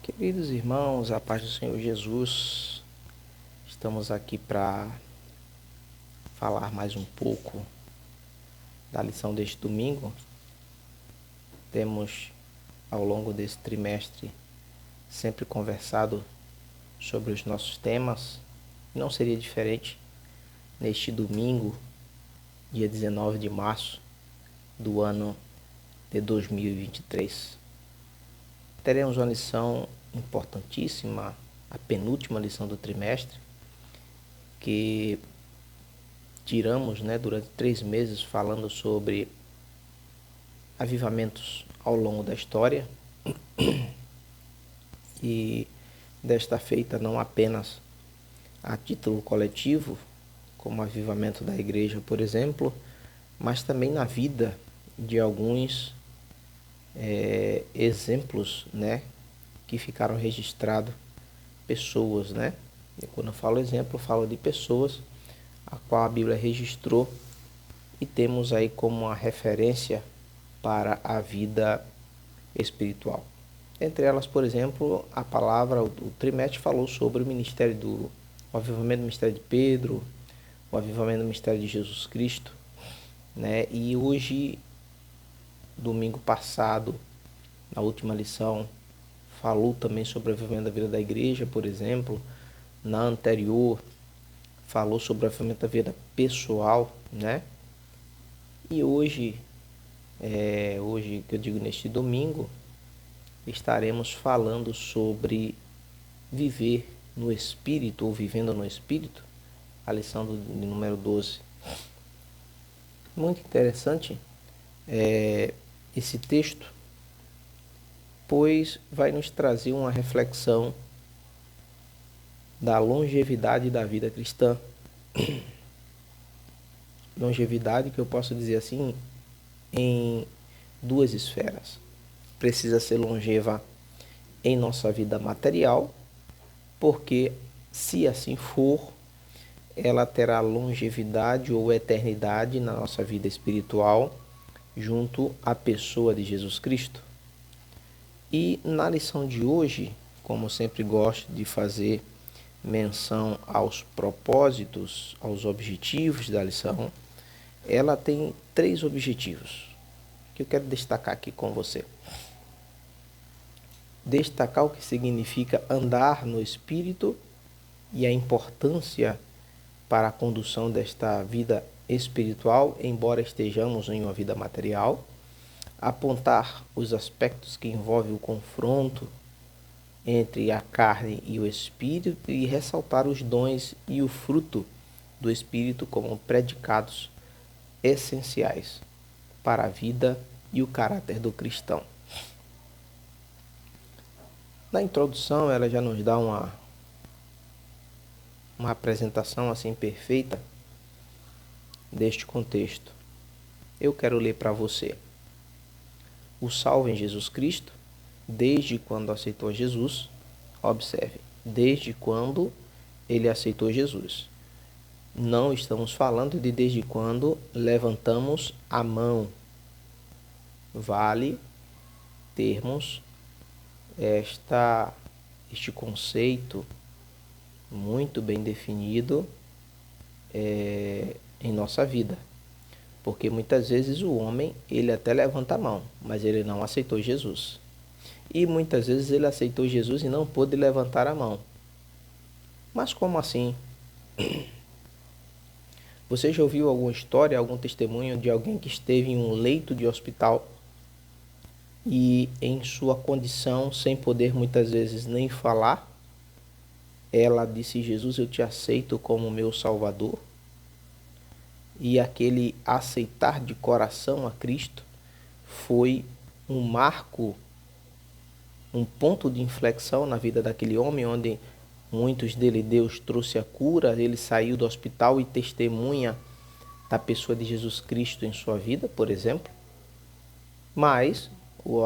Queridos irmãos, a paz do Senhor Jesus, estamos aqui para falar mais um pouco da lição deste domingo. Temos, ao longo desse trimestre, sempre conversado sobre os nossos temas. Não seria diferente neste domingo, dia 19 de março do ano de 2023. Teremos uma lição importantíssima, a penúltima lição do trimestre, que tiramos durante 3 meses falando sobre avivamentos ao longo da história. E desta feita não apenas a título coletivo, como o avivamento da igreja, por exemplo, mas também na vida de alguns exemplos, que ficaram registrados, pessoas, E quando eu falo exemplo, eu falo de pessoas a qual a Bíblia registrou e temos aí como uma referência para a vida espiritual. Entre elas, por exemplo, a palavra, o trimestre falou sobre o avivamento do ministério de Pedro, o avivamento do ministério de Jesus Cristo, E hoje, domingo passado, na última lição, falou também sobre o avivamento da vida da igreja, por exemplo. Na anterior, falou sobre o avivamento da vida pessoal, E hoje, que eu digo neste domingo, estaremos falando sobre viver no Espírito ou vivendo no Espírito, a lição do número 12. Muito interessante esse texto, pois vai nos trazer uma reflexão da longevidade da vida cristã. Longevidade que eu posso dizer assim, em duas esferas. Precisa ser longeva em nossa vida material, porque se assim for, ela terá longevidade ou eternidade na nossa vida espiritual, junto à pessoa de Jesus Cristo. E na lição de hoje, como sempre gosto de fazer menção aos propósitos, aos objetivos da lição, ela tem 3 objetivos que eu quero destacar aqui com você. Destacar o que significa andar no Espírito e a importância para a condução desta vida espiritual, embora estejamos em uma vida material. Apontar os aspectos que envolvem o confronto entre a carne e o Espírito e ressaltar os dons e o fruto do Espírito como predicados essenciais para a vida e o caráter do cristão. Na introdução, ela já nos dá uma apresentação assim perfeita deste contexto. Eu quero ler para você. O salvo em Jesus Cristo, desde quando aceitou Jesus, observe, desde quando ele aceitou Jesus. Não estamos falando de desde quando levantamos a mão. Vale termos este conceito muito bem definido em nossa vida. Porque muitas vezes o homem, ele até levanta a mão, mas ele não aceitou Jesus. E muitas vezes ele aceitou Jesus e não pôde levantar a mão. Mas como assim? Você já ouviu alguma história, algum testemunho de alguém que esteve em um leito de hospital e em sua condição, sem poder muitas vezes nem falar, ela disse: Jesus, eu te aceito como meu Salvador? E aquele aceitar de coração a Cristo foi um marco, um ponto de inflexão na vida daquele homem, onde muitos dele Deus trouxe a cura, ele saiu do hospital e testemunha da pessoa de Jesus Cristo em sua vida, por exemplo. Mas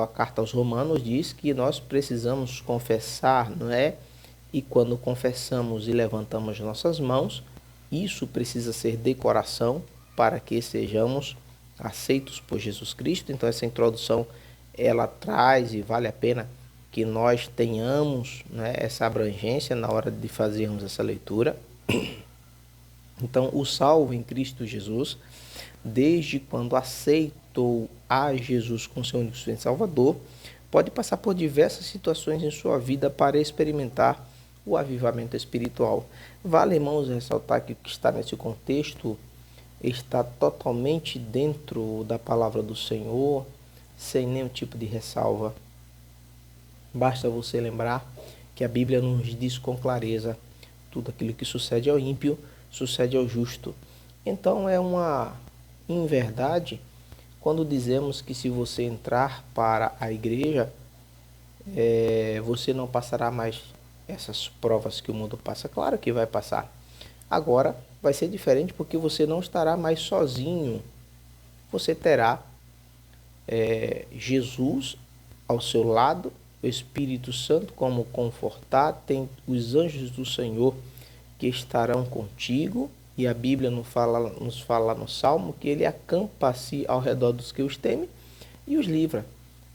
a carta aos Romanos diz que nós precisamos confessar, E quando confessamos e levantamos nossas mãos, isso precisa ser de coração para que sejamos aceitos por Jesus Cristo. Então essa introdução ela traz, e vale a pena que nós tenhamos, né, essa abrangência na hora de fazermos essa leitura. Então, o salvo em Cristo Jesus, desde quando aceitou a Jesus como seu único e Salvador, pode passar por diversas situações em sua vida para experimentar o avivamento espiritual. Vale, irmãos, ressaltar que o que está nesse contexto está totalmente dentro da palavra do Senhor, sem nenhum tipo de ressalva. Basta você lembrar que a Bíblia nos diz com clareza: tudo aquilo que sucede ao ímpio, sucede ao justo. Então é uma inverdade quando dizemos que se você entrar para a igreja, você não passará mais essas provas que o mundo passa. Claro que vai passar. Agora vai ser diferente porque você não estará mais sozinho. Você terá Jesus ao seu lado, o Espírito Santo como confortar, tem os anjos do Senhor que estarão contigo, e a Bíblia nos fala no Salmo que ele acampa-se ao redor dos que os temem e os livra.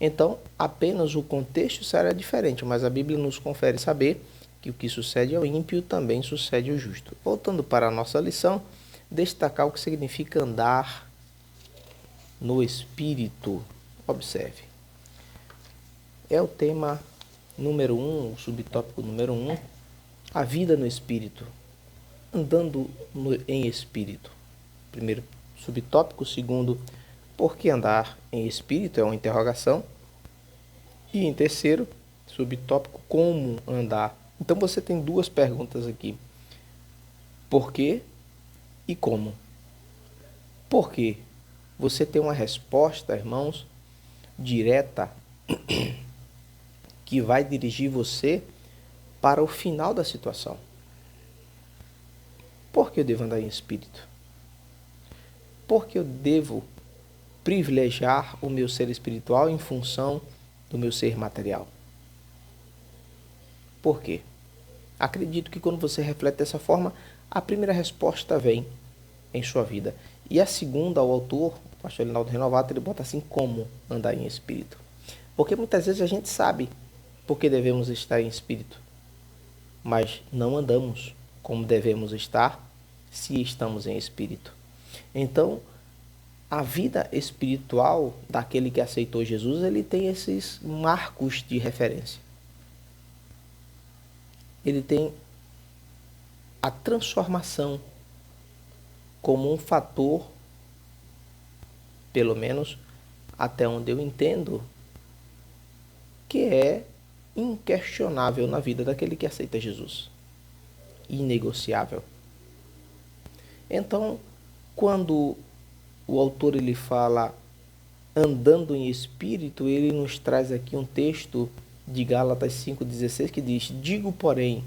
Então, apenas o contexto será diferente, mas a Bíblia nos confere saber que o que sucede ao ímpio também sucede ao justo. Voltando para a nossa lição, destacar o que significa andar no Espírito. Observe. É o tema número 1, o subtópico número 1, a vida no Espírito. Andando em Espírito. Primeiro subtópico. Segundo, por que andar em Espírito? É uma interrogação. E em terceiro subtópico, como andar. Então você tem duas perguntas aqui. Por quê e como? Por quê? Você tem uma resposta, irmãos, direta, que vai dirigir você para o final da situação. Por que eu devo andar em espírito? Por que eu devo privilegiar o meu ser espiritual em função do meu ser material? Por quê? Acredito que quando você reflete dessa forma, a primeira resposta vem em sua vida. E a segunda, o autor, o pastor Linaldo Renovato, ele bota assim: como andar em espírito. Porque muitas vezes a gente sabe por que devemos estar em espírito, mas não andamos como devemos estar se estamos em espírito. Então, a vida espiritual daquele que aceitou Jesus, ele tem esses marcos de referência. Ele tem a transformação como um fator, pelo menos até onde eu entendo, que é inquestionável na vida daquele que aceita Jesus. Inegociável. Então, quando o autor ele fala andando em espírito, ele nos traz aqui um texto de Gálatas 5,16 que diz: digo, porém,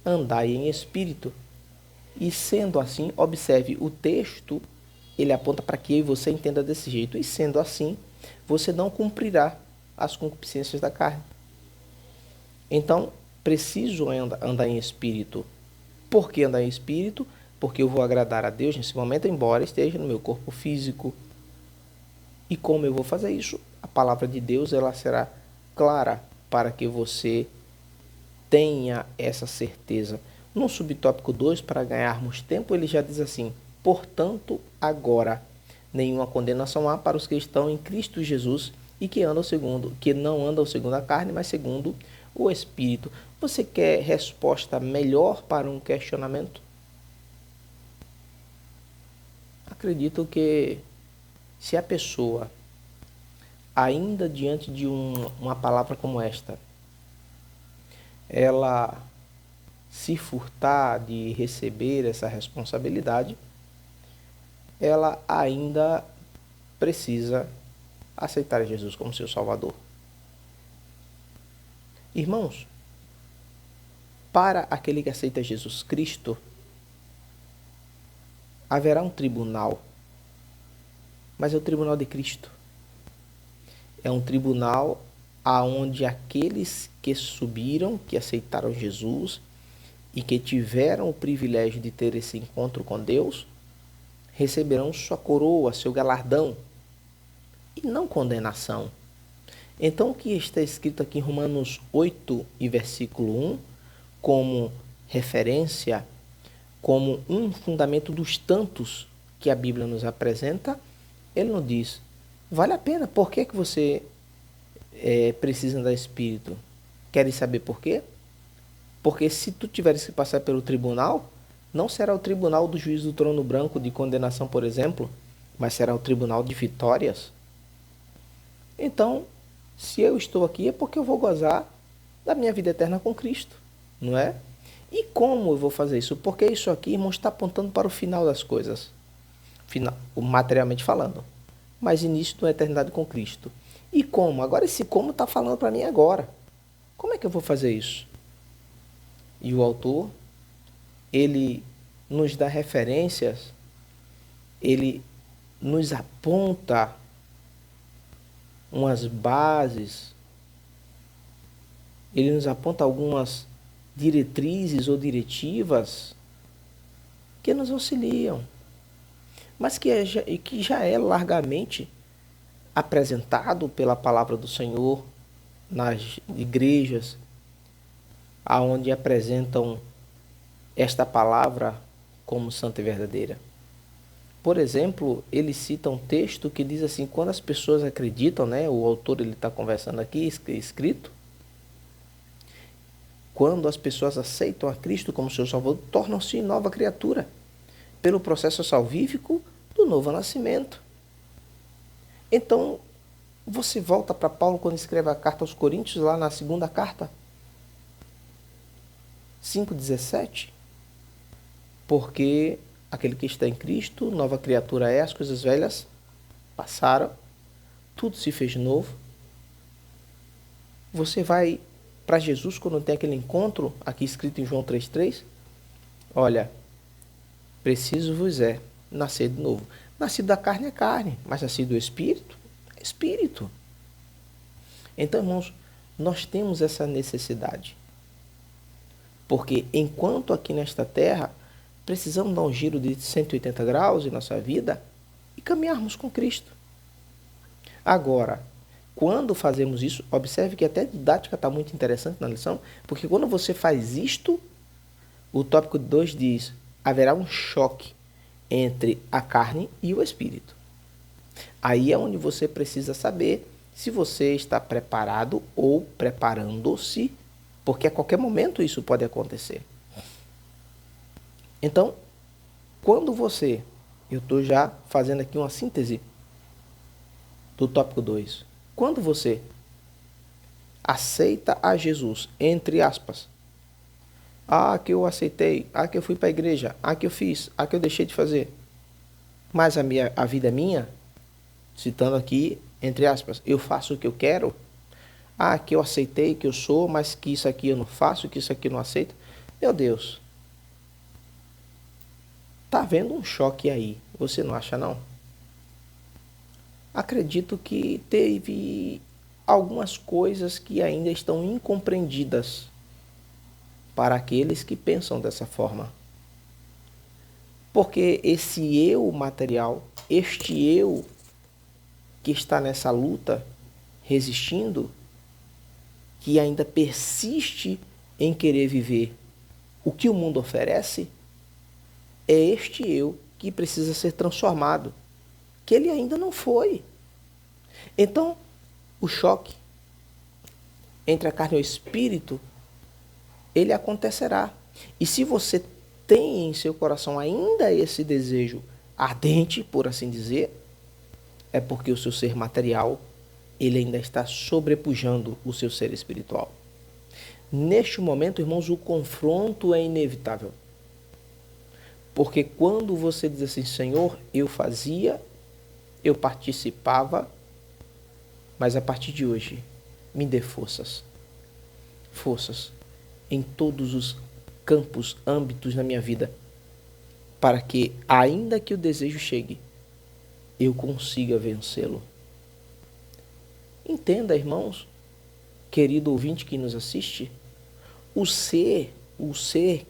andai em espírito. E sendo assim, observe, o texto ele aponta para que eu e você entenda desse jeito. E sendo assim, você não cumprirá as concupiscências da carne. Então, preciso andar em espírito. Por que andar em espírito? Porque eu vou agradar a Deus nesse momento, embora esteja no meu corpo físico. E como eu vou fazer isso? A palavra de Deus ela será clara para que você tenha essa certeza. No subtópico 2, para ganharmos tempo, ele já diz assim: portanto, agora, nenhuma condenação há para os que estão em Cristo Jesus e que não andam segundo a carne, mas segundo o Espírito. Você quer resposta melhor para um questionamento? Acredito que se a pessoa, ainda diante de uma palavra como esta, ela se furtar de receber essa responsabilidade, ela ainda precisa aceitar Jesus como seu Salvador. Irmãos, para aquele que aceita Jesus Cristo, haverá um tribunal, mas é o tribunal de Cristo. É um tribunal aonde aqueles que subiram, que aceitaram Jesus e que tiveram o privilégio de ter esse encontro com Deus, receberão sua coroa, seu galardão, e não condenação. Então, o que está escrito aqui em Romanos 8 e versículo 1, como referência, como um fundamento dos tantos que a Bíblia nos apresenta, ele nos diz, vale a pena, por que você precisa dar Espírito? Querem saber por quê? Porque se tu tiveres que passar pelo tribunal, não será o tribunal do juiz do trono branco de condenação, por exemplo, mas será o tribunal de vitórias. Então, se eu estou aqui é porque eu vou gozar da minha vida eterna com Cristo, não é? E como eu vou fazer isso? Porque isso aqui, irmão, está apontando para o final das coisas, materialmente falando, mas início de uma eternidade com Cristo. E como? Agora esse como está falando para mim agora. Como é que eu vou fazer isso? E o autor, ele nos dá referências, ele nos aponta umas bases, ele nos aponta algumas diretrizes ou diretivas que nos auxiliam, mas que já é largamente apresentado pela palavra do Senhor nas igrejas, aonde apresentam esta palavra como santa e verdadeira. Por exemplo, ele cita um texto que diz assim, quando as pessoas acreditam, né, o autor ele está conversando aqui, escrito, quando as pessoas aceitam a Cristo como seu Salvador, tornam-se nova criatura, pelo processo salvífico do novo nascimento. Então, você volta para Paulo quando escreve a carta aos Coríntios, lá na segunda carta, 5,17, porque aquele que está em Cristo, nova criatura é, as coisas velhas passaram, tudo se fez novo. Você vai para Jesus quando tem aquele encontro, aqui escrito em João 3,3, olha, preciso vos nascer de novo. Nascido da carne é carne, mas nascido do Espírito é Espírito. Então, irmãos, nós temos essa necessidade. Porque enquanto aqui nesta terra, precisamos dar um giro de 180 graus em nossa vida e caminharmos com Cristo. Agora, quando fazemos isso, observe que até a didática está muito interessante na lição, porque quando você faz isto, o tópico 2 diz, haverá um choque entre a carne e o espírito. Aí é onde você precisa saber se você está preparado ou preparando-se, porque a qualquer momento isso pode acontecer. Então, quando você, eu estou já fazendo aqui uma síntese do tópico 2, quando você aceita a Jesus, entre aspas, que eu aceitei, que eu fui para a igreja, que eu fiz, que eu deixei de fazer, mas a vida é minha, citando aqui, entre aspas, eu faço o que eu quero, que eu aceitei, que eu sou, mas que isso aqui eu não faço, que isso aqui eu não aceito, meu Deus, tá havendo um choque aí, você não acha não? Acredito que teve algumas coisas que ainda estão incompreendidas para aqueles que pensam dessa forma. Porque esse eu material, este eu que está nessa luta, resistindo, que ainda persiste em querer viver o que o mundo oferece, é este eu que precisa ser transformado, que ele ainda não foi. Então, o choque entre a carne e o espírito, ele acontecerá. E se você tem em seu coração ainda esse desejo ardente, por assim dizer, é porque o seu ser material, ele ainda está sobrepujando o seu ser espiritual. Neste momento, irmãos, o confronto é inevitável. Porque quando você diz assim, Senhor, eu fazia, eu participava, mas a partir de hoje, me dê forças. Forças em todos os campos, âmbitos na minha vida, para que, ainda que o desejo chegue, eu consiga vencê-lo. Entenda, irmãos, querido ouvinte que nos assiste, o ser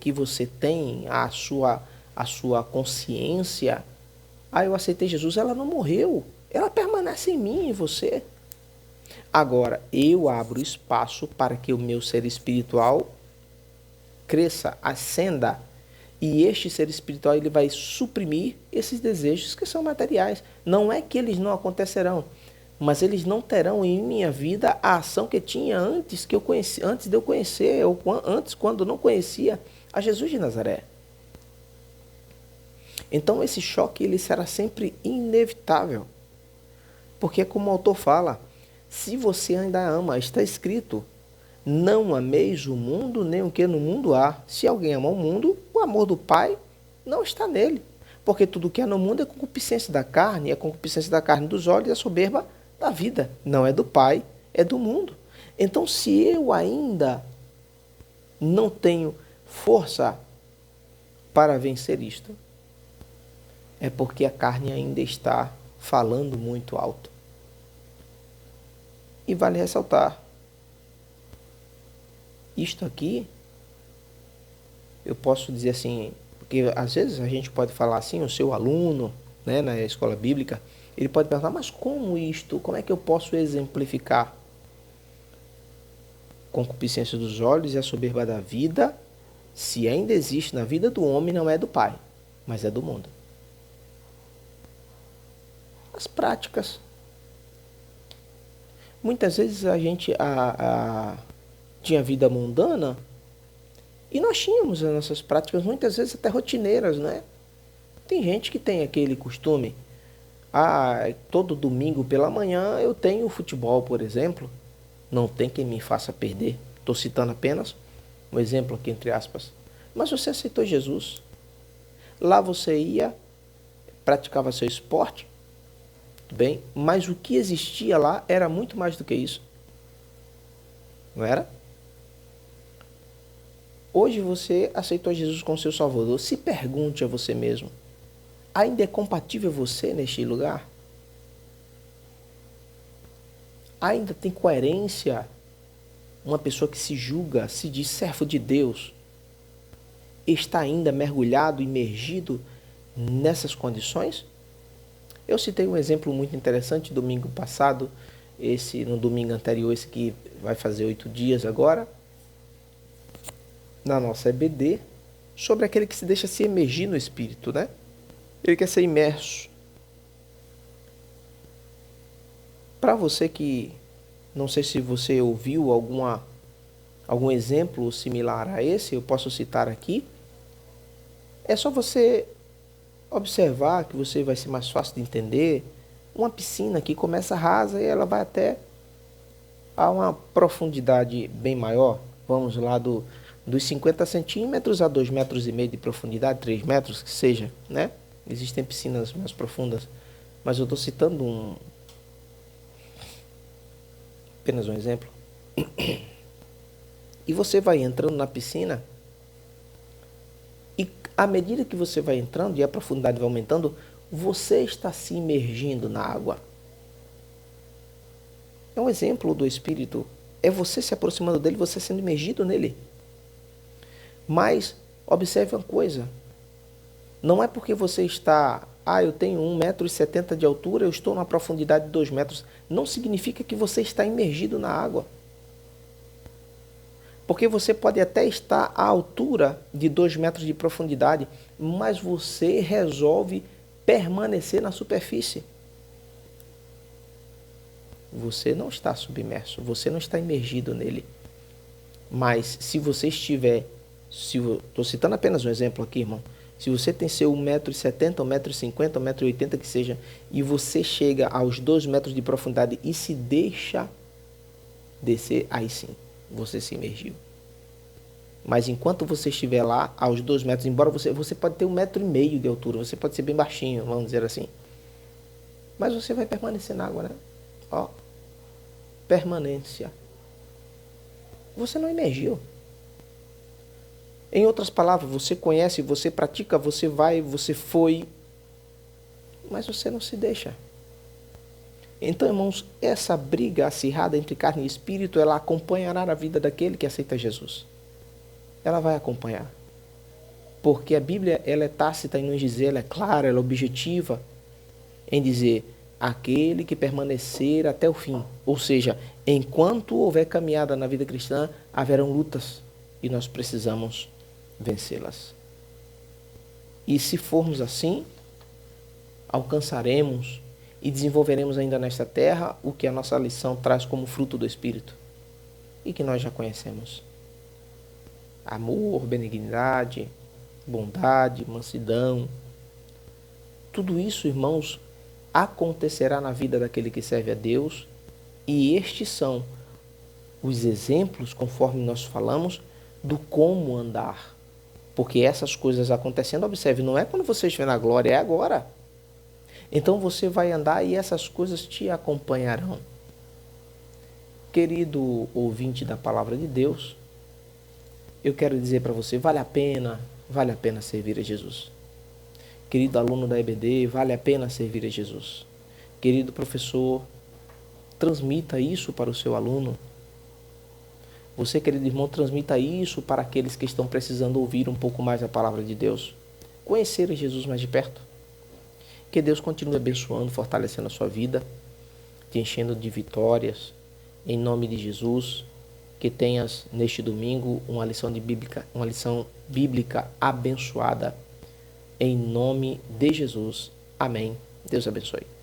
que você tem, a sua Agora, eu abro espaço para que o meu ser espiritual cresça, ascenda, e este ser espiritual ele vai suprimir esses desejos que são materiais. Não é que eles não acontecerão, mas eles não terão em minha vida a ação que tinha antes que eu conheci, antes de eu conhecer, ou antes quando eu não conhecia a Jesus de Nazaré. Então esse choque ele será sempre inevitável. Porque como o autor fala, se você ainda ama, está escrito, não ameis o mundo, nem o que no mundo há. Se alguém ama o mundo, o amor do Pai não está nele. Porque tudo que há no mundo é concupiscência da carne, é concupiscência da carne dos olhos e a soberba da vida. Não é do Pai, é do mundo. Então, se eu ainda não tenho força para vencer isto, é porque a carne ainda está falando muito alto. E vale ressaltar, isto aqui, eu posso dizer assim, porque às vezes a gente pode falar assim, o seu aluno, né, na escola bíblica, ele pode perguntar, mas como isto? Como é que eu posso exemplificar? Concupiscência dos olhos e a soberba da vida, se ainda existe na vida do homem, não é do Pai, mas é do mundo. As práticas. Muitas vezes a gente tinha vida mundana e nós tínhamos as nossas práticas, muitas vezes até rotineiras, né? Tem gente que tem aquele costume, todo domingo pela manhã eu tenho futebol, por exemplo. Não tem quem me faça perder. Estou citando apenas um exemplo aqui, entre aspas. Mas você aceitou Jesus. Lá você ia, praticava seu esporte, tudo bem? Mas o que existia lá era muito mais do que isso. Não era? Hoje você aceitou Jesus como seu Salvador. Se pergunte a você mesmo, ainda é compatível você neste lugar? Ainda tem coerência uma pessoa que se julga, se diz servo de Deus, está ainda mergulhado, imergido nessas condições? Eu citei um exemplo muito interessante domingo passado, no domingo anterior, esse que vai fazer 8 dias agora, na nossa EBD, sobre aquele que se deixa se emergir no Espírito, né? Ele quer ser imerso. Para você que, não sei se você ouviu algum exemplo similar a esse, eu posso citar aqui, é só você observar que você vai ser mais fácil de entender. Uma piscina que começa rasa e ela vai até a uma profundidade bem maior. Vamos lá dos 50 centímetros a 2,5 metros de profundidade, 3 metros que seja, né? Existem piscinas mais profundas, mas eu estou citando apenas um exemplo. E você vai entrando na piscina e à medida que você vai entrando e a profundidade vai aumentando, você está se imergindo na água. É um exemplo do Espírito. É você se aproximando dele, você sendo imergido nele. Mas observe uma coisa. Não é porque você está... eu tenho 1,70 m de altura, eu estou na profundidade de 2 metros. Não significa que você está imergido na água. Porque você pode até estar à altura de 2 metros de profundidade, mas você resolve permanecer na superfície. Você não está submerso, você não está imergido nele. Mas se você estiver, estou citando apenas um exemplo aqui, irmão. Se você tem seu 1,70 m, 1,50 m, 1,80 m que seja, e você chega aos 2 metros de profundidade e se deixa descer, aí sim, você se imergiu. Mas enquanto você estiver lá, aos 2 metros, embora você pode ter 1,5 m de altura, você pode ser bem baixinho, vamos dizer assim. Mas você vai permanecer na água, né? Ó, permanência. Você não emergiu. Em outras palavras, você conhece, você pratica, você vai, você foi, mas você não se deixa. Então, irmãos, essa briga acirrada entre carne e espírito, ela acompanhará a vida daquele que aceita Jesus. Ela vai acompanhar. Porque a Bíblia, ela é tácita em nos dizer, ela é clara, ela é objetiva em dizer, aquele que permanecer até o fim. Ou seja, enquanto houver caminhada na vida cristã, haverão lutas e nós precisamos vencê-las. E se formos assim, alcançaremos e desenvolveremos ainda nesta terra o que a nossa lição traz como fruto do Espírito e que nós já conhecemos: amor, benignidade, bondade, mansidão. Tudo isso, irmãos, acontecerá na vida daquele que serve a Deus, e estes são os exemplos, conforme nós falamos, do como andar. Porque essas coisas acontecendo, observe, não é quando você estiver na glória, é agora. Então você vai andar e essas coisas te acompanharão. Querido ouvinte da palavra de Deus, eu quero dizer para você, vale a pena servir a Jesus. Querido aluno da EBD, vale a pena servir a Jesus. Querido professor, transmita isso para o seu aluno. Você, querido irmão, transmita isso para aqueles que estão precisando ouvir um pouco mais a palavra de Deus. Conhecer Jesus mais de perto. Que Deus continue abençoando, fortalecendo a sua vida, te enchendo de vitórias. Em nome de Jesus, que tenhas neste domingo uma lição bíblica abençoada. Em nome de Jesus. Amém. Deus abençoe.